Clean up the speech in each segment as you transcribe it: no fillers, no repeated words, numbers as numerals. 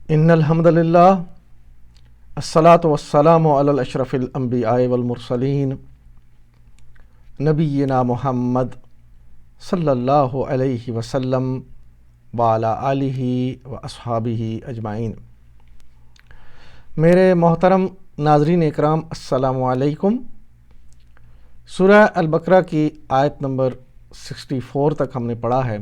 ان الحمد للہ الصلاۃ والسلام علی اشرف الانبیاء والمرسلین نبینا محمد صلی اللہ علیہ وسلم وعلی آلہ و اصحابہ اجمعین۔ میرے محترم ناظرین اکرام، السلام علیکم۔ سورہ البقرہ کی آیت نمبر 64 تک ہم نے پڑھا ہے۔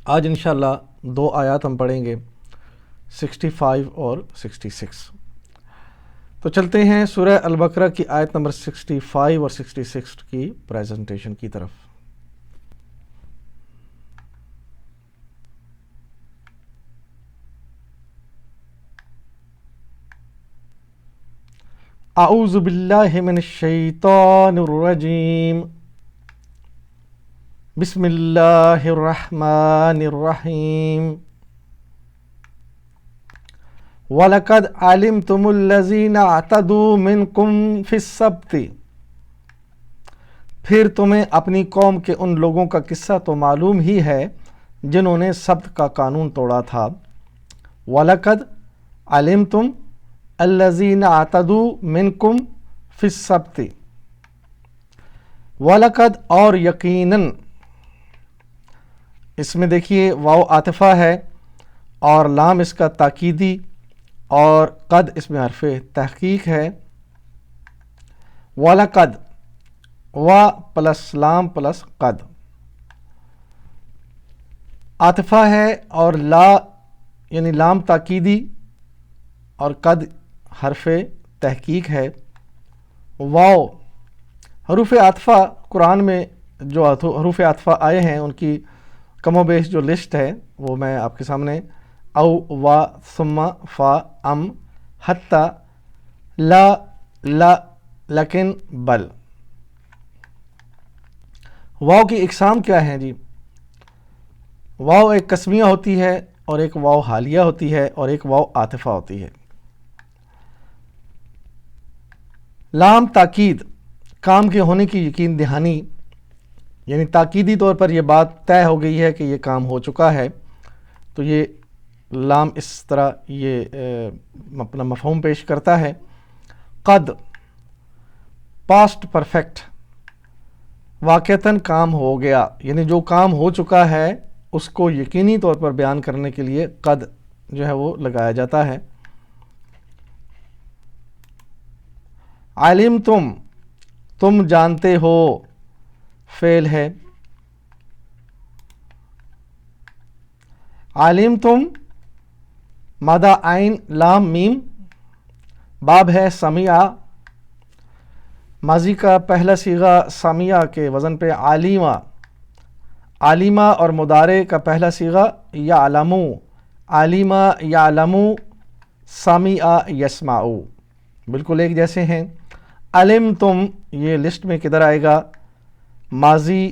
آج انشاءاللہ 2 آیات ہم پڑھیں گے، 65 اور 66۔ تو چلتے ہیں سورہ البقرہ کی آیت نمبر 65 اور 66 کی پریزنٹیشن کی طرف۔ اعوذ باللہ من الشیطان الرجیم، بسم اللہ الرحمن الرحیم۔ وَلَقَدْ عَلِمْتُمُ الَّذِينَ اعْتَدُوا مِنْكُمْ فِي السَّبْتِ، پھر تمہیں اپنی قوم کے ان لوگوں کا قصہ تو معلوم ہی ہے جنہوں نے سبت کا قانون توڑا تھا۔ وَلَقَدْ عَلِمْتُمُ الَّذِينَ اعْتَدُوا مِنْكُمْ فِي السَّبْتِ، وَلَقَدْ اور یقیناً، اس میں دیکھیے واو عاطفہ ہے اور لام اس کا تاکیدی اور قد اس میں حرف تحقیق ہے۔ وَلَقَدْ و پلس لام پلس قد عاطفہ ہے اور لا یعنی لام تاکیدی اور قد حرف تحقیق ہے۔ واو حروف عاطفہ قرآن میں جو حروف عاطفہ آئے ہیں ان کی کم و بیش جو لسٹ ہے وہ میں آپ کے سامنے او وا ثم فا ام حتی لا لیکن بل۔ واو کی اقسام کیا ہیں جی؟ واو ایک قسمیہ ہوتی ہے اور ایک واو حالیہ ہوتی ہے اور ایک واو عاطفہ ہوتی ہے۔ لام تاکید کام کے ہونے کی یقین دہانی، یعنی تاکیدی طور پر یہ بات طے ہو گئی ہے کہ یہ کام ہو چکا ہے، تو یہ لام اس طرح یہ اپنا مفہوم پیش کرتا ہے۔ قد پاسٹ پرفیکٹ، واقعتاً کام ہو گیا، یعنی جو کام ہو چکا ہے اس کو یقینی طور پر بیان کرنے کے لیے قد جو ہے وہ لگایا جاتا ہے۔ علم تم جانتے ہو، فعل ہے۔ علم مادہ عین لام میم، باب ہے سمیع، ماضی کا پہلا صیغہ سمیع کے وزن پہ علیمہ، علیمہ، اور مضارع کا پہلا صیغہ یعلم، علیمہ یعلم، سمیع یسمع، بالکل ایک جیسے ہیں۔ علم یہ لسٹ میں کدھر آئے گا؟ ماضی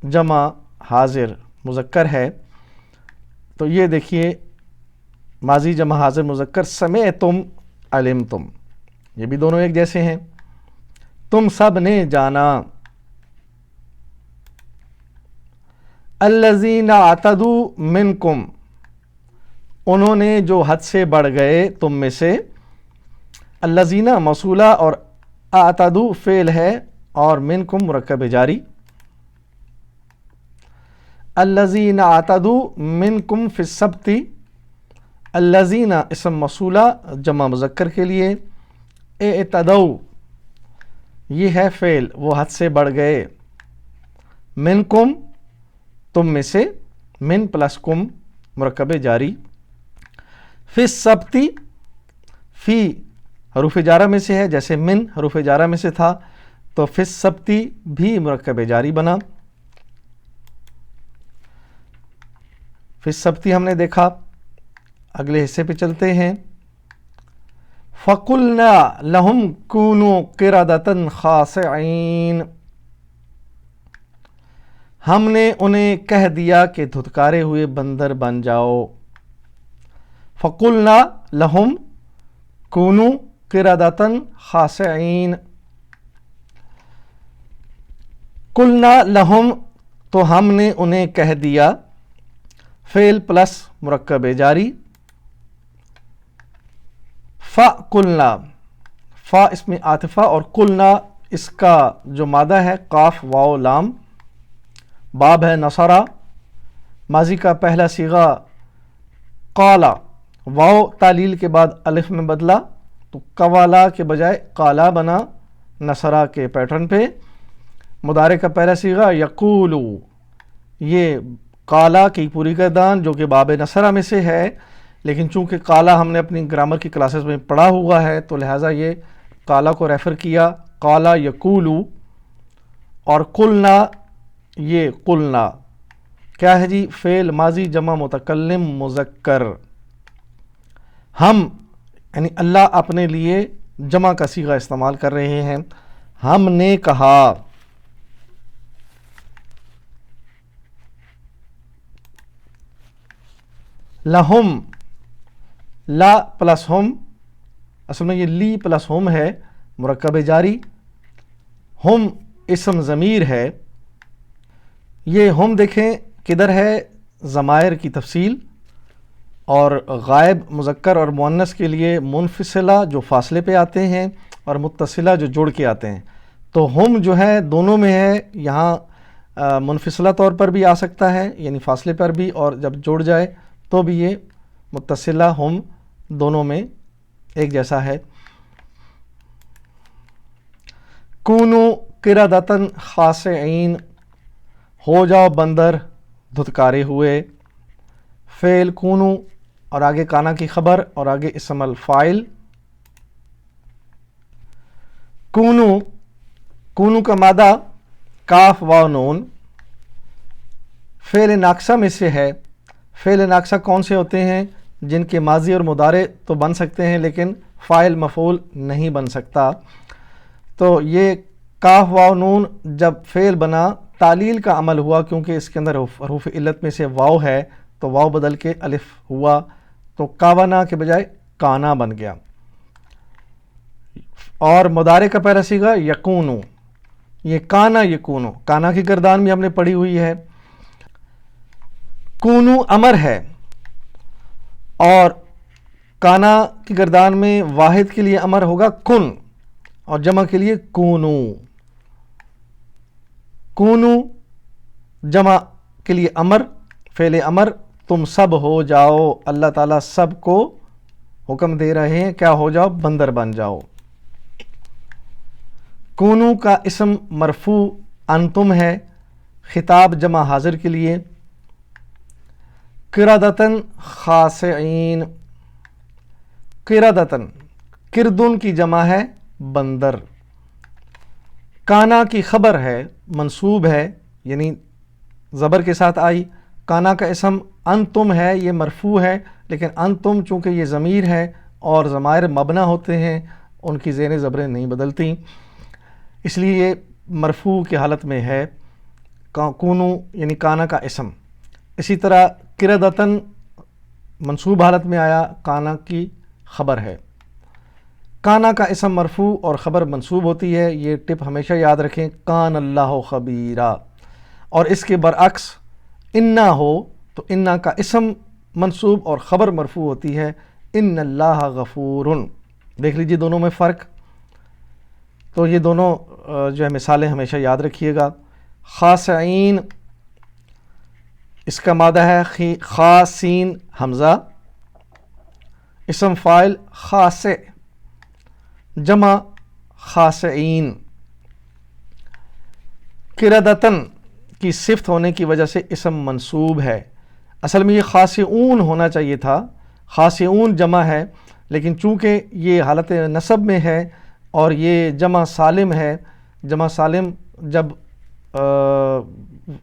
جمع حاضر مذکر ہے، تو یہ دیکھیے ماضی جمع حاضر مذکر، سمعتم علمتم، یہ بھی دونوں ایک جیسے ہیں۔ تم سب نے جانا۔ الذین اعتدوا منکم، انہوں نے جو حد سے بڑھ گئے تم میں سے۔ الذین موصولہ اور اعتدوا فعل ہے اور منکم مرکب جاری۔ الذین اعتدوا منکم فی السبت، الذین اسم موصولہ جمع مذکر کے لیے، اعتدوا یہ ہے فعل، وہ حد سے بڑھ گئے۔ منکم تم میں سے، من پلس کم مرکب جاری۔ فی السبت فی حروف جارہ میں سے ہے، جیسے من حروف جارہ میں سے تھا تو فی السبت بھی مرکب جاری بنا۔ فی السبت ہم نے دیکھا، اگلے حصے پہ چلتے ہیں۔ فَقُلْنَا لَهُمْ كُونُوا قِرَدَةً خَاسِعِينَ، ہم نے انہیں کہہ دیا کہ دھتکارے ہوئے بندر بن جاؤ۔ فَقُلْنَا لَهُمْ كُونُوا قِرَدَةً خَاسِعِينَ، قُلْنَا لَهُمْ تو ہم نے انہیں کہہ دیا، فعل پلس مرکب جاری، فَقُلْنَا، فا اس میں عاطفہ، اور قلنا اس کا جو مادہ ہے قاف واو لام، باب ہے نصرہ، ماضی کا پہلا صیغہ قالا، واو تعلیل کے بعد الف میں بدلا تو قوالا کے بجائے قالا بنا نصرہ کے پیٹرن پہ۔ مضارع کا پہلا صیغہ یقولو، یہ قالا کی پوری گردان جو کہ باب نصرہ میں سے ہے، لیکن چونکہ قالا ہم نے اپنی گرامر کی کلاسز میں پڑھا ہوا ہے تو لہٰذا یہ قالا کو ریفر کیا، قالا یقولو۔ اور قلنا، یہ قلنا کیا ہے جی؟ فعل ماضی جمع متکلم مذکر، ہم یعنی اللہ اپنے لیے جمع کا صیغہ استعمال کر رہے ہیں، ہم نے کہا۔ لہم، لا پلس ہم، اصل میں یہ لی پلس ہم ہے، مرکب جاری، ہم اسم ضمیر ہے۔ یہ ہم دیکھیں کدھر ہے؟ ضمائر کی تفصیل، اور غائب مذکر اور مؤنث کے لیے منفصلہ جو فاصلے پہ آتے ہیں اور متصلہ جو جوڑ کے آتے ہیں، تو ہم جو ہے دونوں میں ہے، یہاں منفصلہ طور پر بھی آ سکتا ہے یعنی فاصلے پر بھی، اور جب جوڑ جائے تو بھی یہ متصلہ ہم دونوں میں ایک جیسا ہے۔ کونو قردۃ خاسئین، ہو جاؤ بندر دھتکارے ہوئے، فعل کونو اور آگے کانا کی خبر اور آگے اسم الفاعل۔ کونو، کونو کا مادہ کاف واو نون، فعل ناقصہ میں سے ہے۔ فعل ناقصہ کون سے ہوتے ہیں؟ جن کے ماضی اور مضارع تو بن سکتے ہیں لیکن فاعل مفعول نہیں بن سکتا۔ تو یہ کاف واو نون جب فعل بنا تعلیل کا عمل ہوا، کیونکہ اس کے اندر حروف علت میں سے واو ہے تو واو بدل کے الف ہوا، تو کاونا کے بجائے کانا بن گیا۔ اور مضارع کا پہلا صیغہ یکونو، یہ کانا یکونو، کانا کی گردان بھی ہم نے پڑھی ہوئی ہے۔ کونو امر ہے، اور کانا کی گردان میں واحد کے لیے امر ہوگا کن، اور جمع کے لیے کونو۔ کونو جمع کے لیے امر، فعل امر، تم سب ہو جاؤ، اللہ تعالیٰ سب کو حکم دے رہے ہیں کیا ہو جاؤ؟ بندر بن جاؤ۔ کونو کا اسم مرفوع انتم ہے، خطاب جمع حاضر کے لیے۔ قردۃ خاسئین، قردۃ کردن کی جمع ہے بندر۔ کانا کی خبر ہے، منصوب ہے یعنی زبر کے ساتھ آئی۔ کانا کا اسم انتم ہے، یہ مرفوع ہے، لیکن انتم چونکہ یہ ضمیر ہے اور ضمائر مبنا ہوتے ہیں ان کی زیر زبریں نہیں بدلتی، اس لیے یہ مرفوع کی حالت میں ہے، کونو یعنی کانا کا اسم۔ اسی طرح قردۃ منصوب حالت میں آیا، کانا کی خبر ہے۔ کانا کا اسم مرفوع اور خبر منصوب ہوتی ہے، یہ ٹپ ہمیشہ یاد رکھیں، کان اللہ خبیرا۔ اور اس کے برعکس انا ہو تو انا کا اسم منصوب اور خبر مرفوع ہوتی ہے، ان اللہ غفور۔ دیکھ لیجیے دونوں میں فرق۔ تو یہ دونوں جو ہے مثالیں ہمیشہ یاد رکھیے گا۔ خاسئین، اس کا مادہ ہے خاسین حمزہ، اسم فاعل خاسئ، جمع خاسئین۔ قردۃ کی صفت ہونے کی وجہ سے اسم منصوب ہے، اصل میں یہ خاسئون ہونا چاہیے تھا، خاسئون جمع ہے، لیکن چونکہ یہ حالت نصب میں ہے اور یہ جمع سالم ہے، جمع سالم جب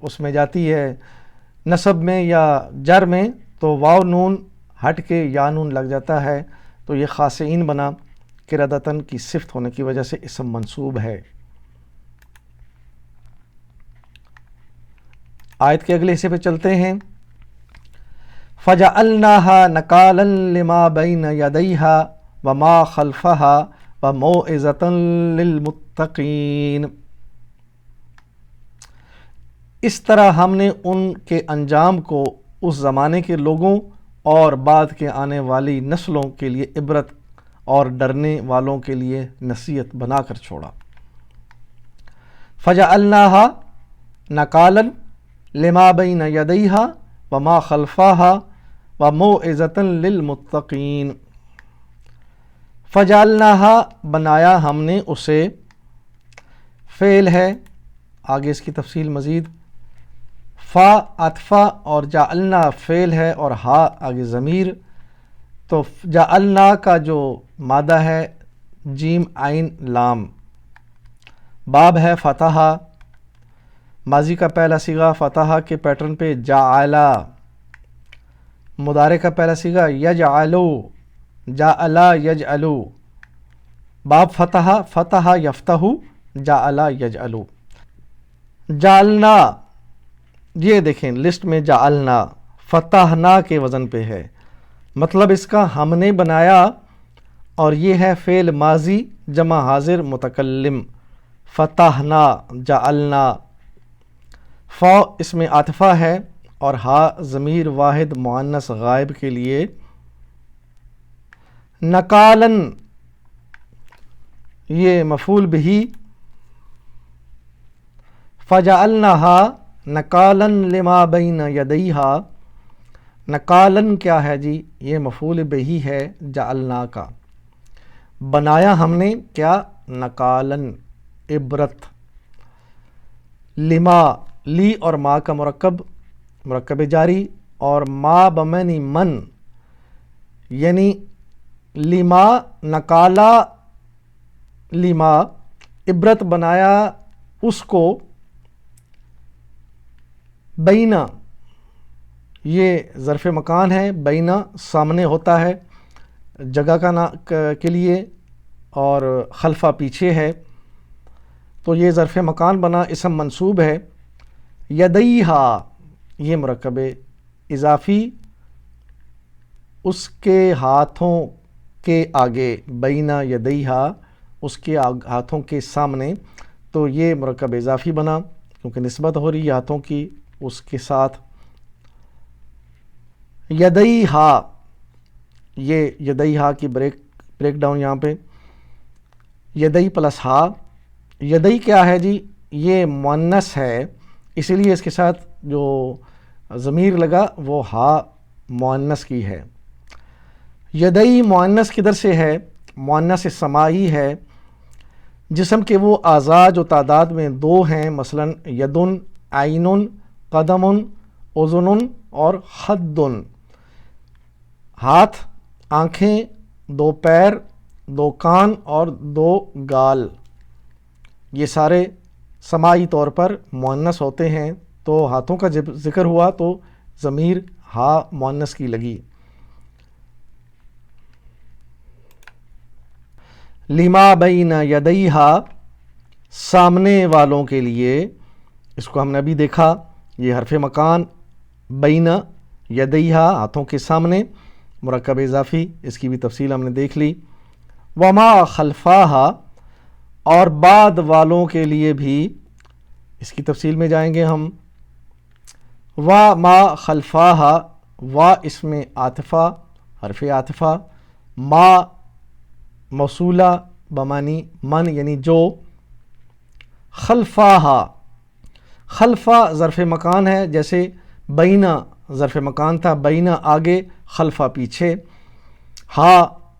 اس میں جاتی ہے نصب میں یا جر میں تو واو نون ہٹ کے یا نون لگ جاتا ہے، تو یہ خاسئین بنا، قردۃ کی صفت ہونے کی وجہ سے اسم منصوب ہے۔ آیت کے اگلے حصے پہ چلتے ہیں۔ فَجَعَلْنَاهَا نَكَالًا لِمَا بَيْنَ يَدَيْهَا وَمَا خَلْفَهَا وَمَوْعِظَةً لِلْمُتَّقِينَ۔ اس طرح ہم نے ان کے انجام کو اس زمانے کے لوگوں اور بعد کے آنے والی نسلوں کے لیے عبرت اور ڈرنے والوں کے لیے نصیحت بنا کر چھوڑا۔ فَجَعَلْنَاهَا نَكَالًا لِمَا بَيْنَ يَدَيْهَا وَمَا خَلْفَهَا وَمَوْعِظَةً لِلْمُتَّقِينَ۔ فَجَعَلْنَاهَا بنایا ہم نے اسے، فعل ہے، آگے اس کی تفصیل مزید، فا عطفہ اور جعلنا فعل ہے اور ہا آگے ضمیر، تو جعلنا کا جو مادہ ہے جیم عین لام، باب ہے فتح، ماضی کا پہلا صیغہ فتح کے پیٹرن پہ جعلا، مضارع کا پہلا صیغہ یجعلو، جعلا یجعلو، باب فتح، فتح یفتح، جعلا یجعلو۔ جعلنا، یہ دیکھیں لسٹ میں جعلنا فتحنا کے وزن پہ ہے، مطلب اس کا ہم نے بنایا، اور یہ ہے فعل ماضی جمع حاضر متکلم، فتحنا جعلنا، فا اس میں عاطفہ ہے اور ہا ضمیر واحد مؤنث غائب کے لیے، نکالن یہ مفعول بہی، فجعلناها نکالا لما بین یدیہا، نکالن کیا ہے جی؟ یہ مفعول بہی ہے جعلنا کا، بنایا ہم نے کیا؟ نکالن، عبرت، لما لی اور ما کا مرکب جاری، اور ما بمعنی من، یعنی لما نکالا، لما عبرت بنایا اس کو، بینا یہ ظرف مکان ہے، بینا سامنے ہوتا ہے جگہ کے لیے، اور خلفہ پیچھے ہے، تو یہ ظرف مکان بنا، اسم منصوب ہے۔ یدیہا یہ مرکب اضافی، اس کے ہاتھوں کے آگے، بینا یدیہا اس کے ہاتھوں کے سامنے، تو یہ مرکب اضافی بنا کیونکہ نسبت ہو رہی ہے ہاتھوں کی اس کے ساتھ۔ یدیہا، یہ یدیہا کی بریک ڈاؤن یہاں پہ، یدی پلس ہا، یدی کیا ہے جی؟ یہ مؤنث ہے، اسی لیے اس کے ساتھ جو ضمیر لگا وہ ہا مؤنث کی ہے۔ یدی مؤنث کدھر سے ہے؟ مؤنث سماعی ہے، جسم کے وہ اعضاء جو تعداد میں دو ہیں، مثلا یدن، عین، قدم، اذن اور خد، ہاتھ، آنکھیں، دو پیر، دو کان اور دو گال، یہ سارے سماعی طور پر مؤنث ہوتے ہیں، تو ہاتھوں کا جب ذکر ہوا تو ضمیر ہا مؤنث کی لگی۔ لما بین یدیہا سامنے والوں کے لیے، اس کو ہم نے ابھی دیکھا، یہ حرف مکان، بین یدیہا ہاتھوں کے سامنے، مرکب اضافی، اس کی بھی تفصیل ہم نے دیکھ لی۔ وما خلفاہا اور بعد والوں کے لیے بھی، اس کی تفصیل میں جائیں گے ہم۔ وما خلفاہا، وا اس میں عاطفہ، حرف عاطفہ، ما موصولہ بمانی من یعنی جو، خلفاہا، خلفہ ظرف مکان ہے، جیسے بینا ظرف مکان تھا، بینا آگے، خلفہ پیچھے، ہا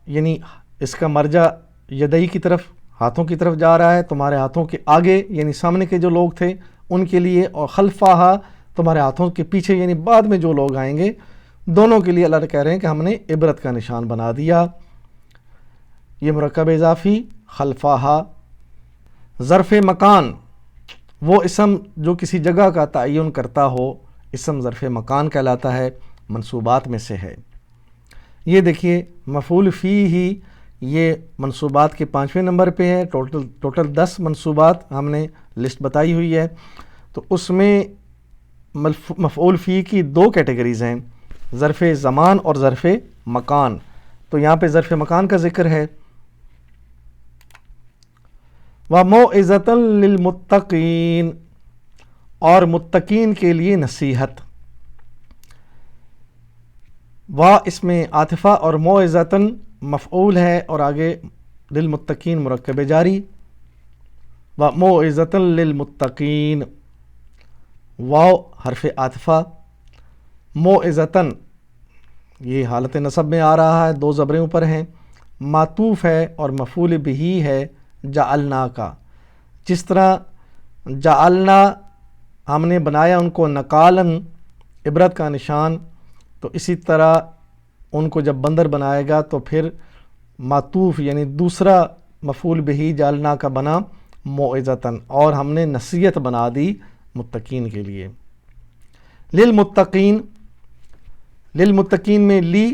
یعنی اس کا مرجع یدئی کی طرف، ہاتھوں کی طرف جا رہا ہے، تمہارے ہاتھوں کے آگے یعنی سامنے کے جو لوگ تھے ان کے لیے، اور خلفاہا تمہارے ہاتھوں کے پیچھے یعنی بعد میں جو لوگ آئیں گے، دونوں کے لیے اللہ کہہ رہے ہیں کہ ہم نے عبرت کا نشان بنا دیا۔ یہ مرکب اضافی خلفاہا، ظرف مکان وہ اسم جو کسی جگہ کا تعین کرتا ہو، اسم ظرف مکان کہلاتا ہے، منصوبات میں سے ہے۔ یہ دیکھیے مفعول فی ہی، یہ منصوبات کے 5ویں نمبر پہ ہے، ٹوٹل 10 منصوبات ہم نے لسٹ بتائی ہوئی ہے، تو اس میں مفعول فی کی 2 کیٹیگریز ہیں، ظرف زمان اور ظرف مکان، تو یہاں پہ ظرف مکان کا ذکر ہے۔ وَمَوْعِظَةً لِّلْمُتَّقِينَ اور متقین کے لیے نصیحت، وا اس میں عاطفہ اور موعظتاً مفعول ہے اور آگے للمتقین مرکب جاری، و موعظۃ للمتقین، واو حرف عاطفہ، موعظۃ یہ حالت نصب میں آ رہا ہے، دو زبریں اوپر ہیں، معطوف ہے اور مفعول بہ ہے جعلنا کا۔ جس طرح جعلنا ہم نے بنایا ان کو نقالن عبرت کا نشان، تو اسی طرح ان کو جب بندر بنائے گا تو پھر معطوف یعنی دوسرا مفعول بہ جعلنا کا بنا موعظۃ، اور ہم نے نصیحت بنا دی متقین کے لیے۔ للمتقین، للمتقین میں لی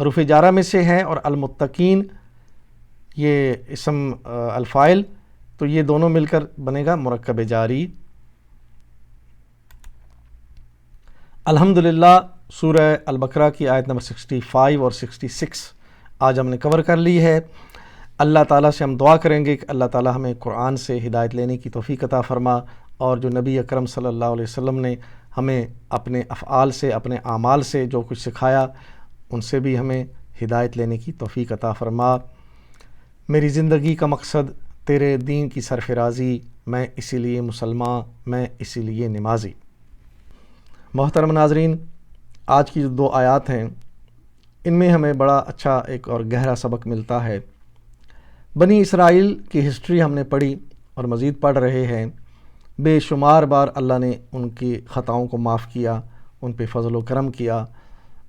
حروف جارہ میں سے ہے اور المتقین یہ اسم الفاعل، تو یہ دونوں مل کر بنے گا مرکب جاری۔ الحمدللہ سورہ البقرہ کی آیت نمبر 65 اور 66 آج ہم نے کور کر لی ہے۔ اللہ تعالیٰ سے ہم دعا کریں گے کہ اللہ تعالیٰ ہمیں قرآن سے ہدایت لینے کی توفیق عطا فرما، اور جو نبی اکرم صلی اللہ علیہ وسلم نے ہمیں اپنے افعال سے، اپنے اعمال سے جو کچھ سکھایا ان سے بھی ہمیں ہدایت لینے کی توفیق عطا فرما۔ میری زندگی کا مقصد تیرے دین کی سرفرازی، میں اسی لیے مسلمان، میں اسی لیے نمازی۔ محترم ناظرین، آج کی جو دو آیات ہیں ان میں ہمیں بڑا اچھا ایک اور گہرا سبق ملتا ہے۔ بنی اسرائیل کی ہسٹری ہم نے پڑھی اور مزید پڑھ رہے ہیں، بے شمار بار اللہ نے ان کی خطاؤں کو معاف کیا، ان پہ فضل و کرم کیا،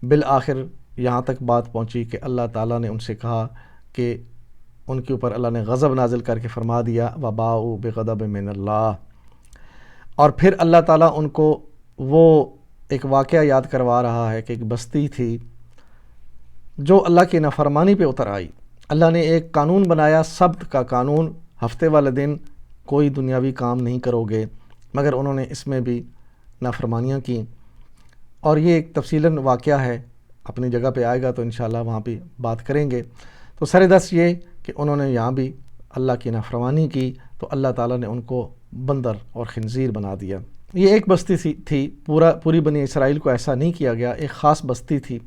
بالآخر یہاں تک بات پہنچی کہ اللہ تعالیٰ نے ان سے کہا کہ ان کے اوپر اللہ نے غضب نازل کر کے فرما دیا وَبَاءُوا بِغَضَبٍ مِّنَ اللَّهِ، اور پھر اللہ تعالیٰ ان کو وہ ایک واقعہ یاد کروا رہا ہے کہ ایک بستی تھی جو اللہ کی نافرمانی پہ اتر آئی۔ اللہ نے ایک قانون بنایا، سبت کا قانون، ہفتے والے دن کوئی دنیاوی کام نہیں کرو گے، مگر انہوں نے اس میں بھی نافرمانیاں کیں، اور یہ ایک تفصیلاً واقعہ ہے، اپنی جگہ پہ آئے گا تو انشاءاللہ وہاں پہ بات کریں گے۔ تو سردست یہ کہ انہوں نے یہاں بھی اللہ کی نافرمانی کی تو اللہ تعالیٰ نے ان کو بندر اور خنزیر بنا دیا۔ یہ ایک بستی تھی، پوری بنی اسرائیل کو ایسا نہیں کیا گیا، ایک خاص بستی تھی۔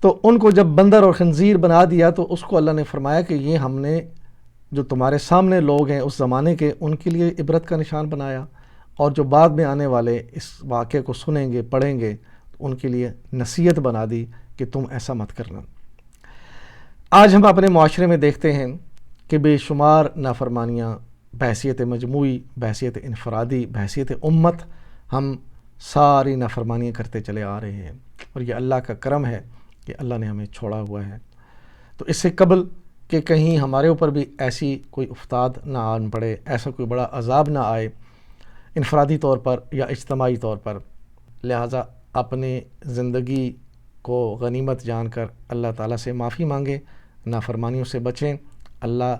تو ان کو جب بندر اور خنزیر بنا دیا تو اس کو اللہ نے فرمایا کہ یہ ہم نے جو تمہارے سامنے لوگ ہیں اس زمانے کے، ان کے لیے عبرت کا نشان بنایا، اور جو بعد میں آنے والے اس واقعے کو سنیں گے، پڑھیں گے، تو ان کے لیے نصیحت بنا دی کہ تم ایسا مت کرنا۔ آج ہم اپنے معاشرے میں دیکھتے ہیں کہ بے شمار نافرمانیاں بحیثیت مجموعی، بحیثیت انفرادی، بحیثیت امت ہم ساری نافرمانیاں کرتے چلے آ رہے ہیں، اور یہ اللہ کا کرم ہے کہ اللہ نے ہمیں چھوڑا ہوا ہے۔ تو اس سے قبل کہ کہیں ہمارے اوپر بھی ایسی کوئی افتاد نہ آن پڑے، ایسا کوئی بڑا عذاب نہ آئے انفرادی طور پر یا اجتماعی طور پر، لہٰذا اپنی زندگی کو غنیمت جان کر اللہ تعالیٰ سے معافی مانگیں، نافرمانیوں سے بچیں، اللہ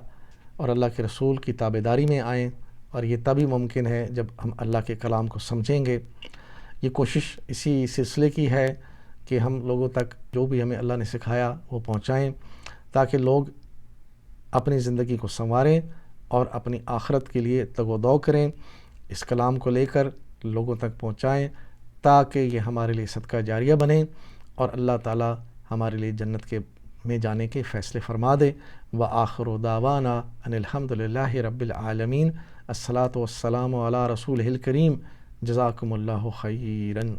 اور اللہ کے رسول کی تابعداری میں آئیں، اور یہ تبھی ممکن ہے جب ہم اللہ کے کلام کو سمجھیں گے۔ یہ کوشش اسی سلسلے کی ہے کہ ہم لوگوں تک جو بھی ہمیں اللہ نے سکھایا وہ پہنچائیں، تاکہ لوگ اپنی زندگی کو سنواریں اور اپنی آخرت کے لیے تگ و دو کریں، اس کلام کو لے کر لوگوں تک پہنچائیں، تاکہ یہ ہمارے لیے صدقہ جاریہ بنے اور اللہ تعالیٰ ہمارے لیے جنت کے میں جانے کے فیصلے فرما دے۔ وآخر دعوانا ان الحمد للہ رب العالمین، الصلاۃ والسلام علی رسولہ الکریم، جزاکم اللہ خیراً۔